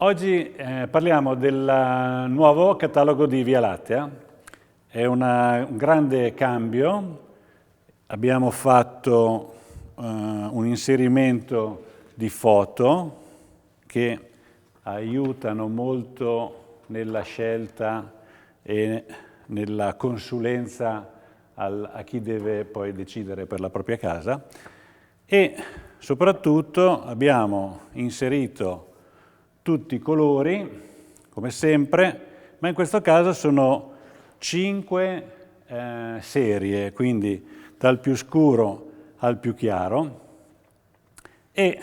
Oggi parliamo del nuovo catalogo di Via Lattea. È un grande cambio. Abbiamo fatto un inserimento di foto che aiutano molto nella scelta e nella consulenza a chi deve poi decidere per la propria casa. E soprattutto abbiamo inserito tutti i colori, come sempre, ma in questo caso sono 5 serie, quindi dal più scuro al più chiaro. E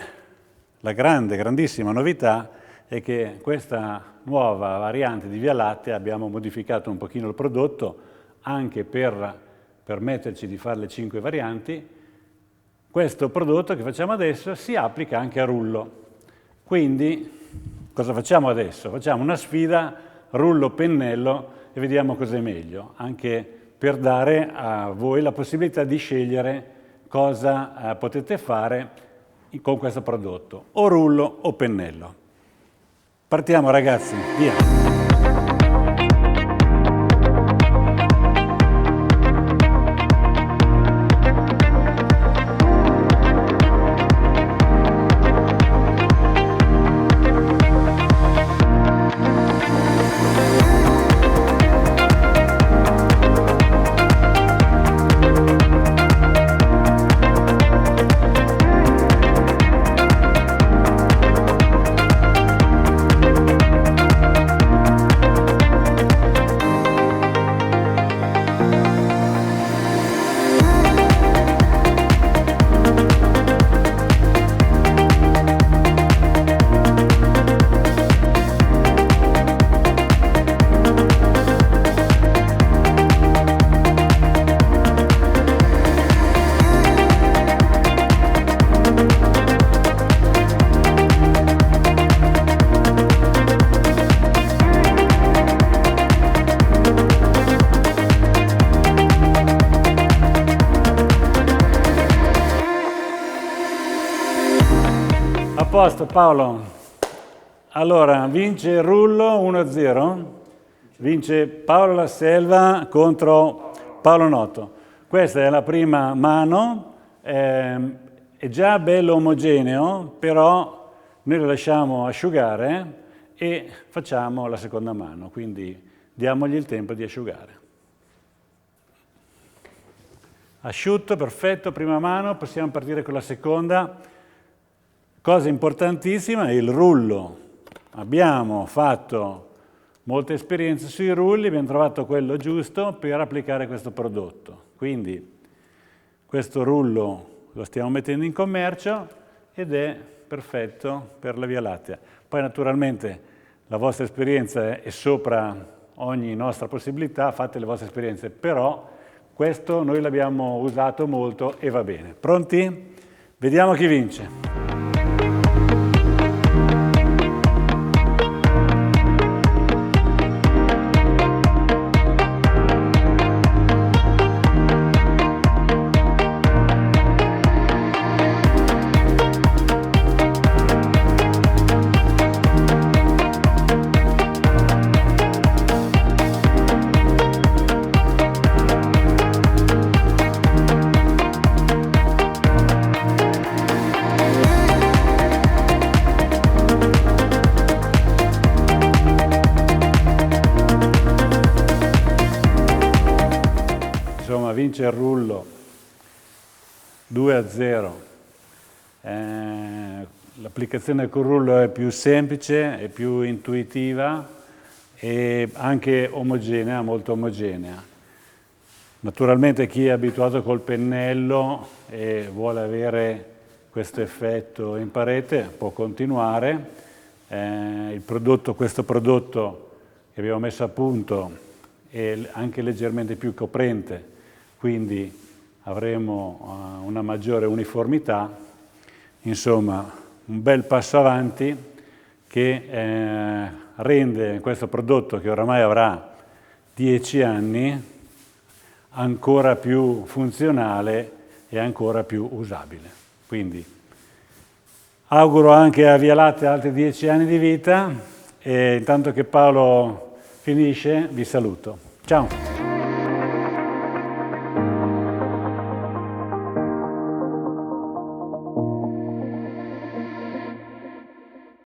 la grandissima novità è che questa nuova variante di Via Lattea abbiamo modificato un pochino il prodotto anche per permetterci di fare le 5 varianti. Questo prodotto che facciamo adesso si applica anche a rullo. Quindi cosa facciamo adesso? Facciamo una sfida rullo-pennello e vediamo cos'è meglio, anche per dare a voi la possibilità di scegliere cosa potete fare con questo prodotto, o rullo o pennello. Partiamo ragazzi, via! A posto Paolo, allora vince il rullo 1-0, vince Paolo La Selva contro Paolo Noto. Questa è la prima mano, è già bello omogeneo, però noi lo lasciamo asciugare e facciamo la seconda mano, quindi diamogli il tempo di asciugare. Asciutto, perfetto, prima mano, possiamo partire con la seconda. Cosa importantissima è il rullo. Abbiamo fatto molte esperienze sui rulli, abbiamo trovato quello giusto per applicare questo prodotto. Quindi questo rullo lo stiamo mettendo in commercio ed è perfetto per la Via Lattea. Poi naturalmente la vostra esperienza è sopra ogni nostra possibilità, fate le vostre esperienze, però questo noi l'abbiamo usato molto e va bene. Pronti? Vediamo chi vince. Insomma, vince il rullo 2-0. L'applicazione col rullo è più semplice, è più intuitiva e anche omogenea, molto omogenea. Naturalmente chi è abituato col pennello e vuole avere questo effetto in parete può continuare. Questo prodotto che abbiamo messo a punto è anche leggermente più coprente, quindi avremo una maggiore uniformità. Insomma, un bel passo avanti che rende questo prodotto, che oramai avrà 10 anni, ancora più funzionale e ancora più usabile. Quindi Auguro anche a Via Lattea altri 10 anni di vita e intanto che Paolo finisce vi saluto. Ciao!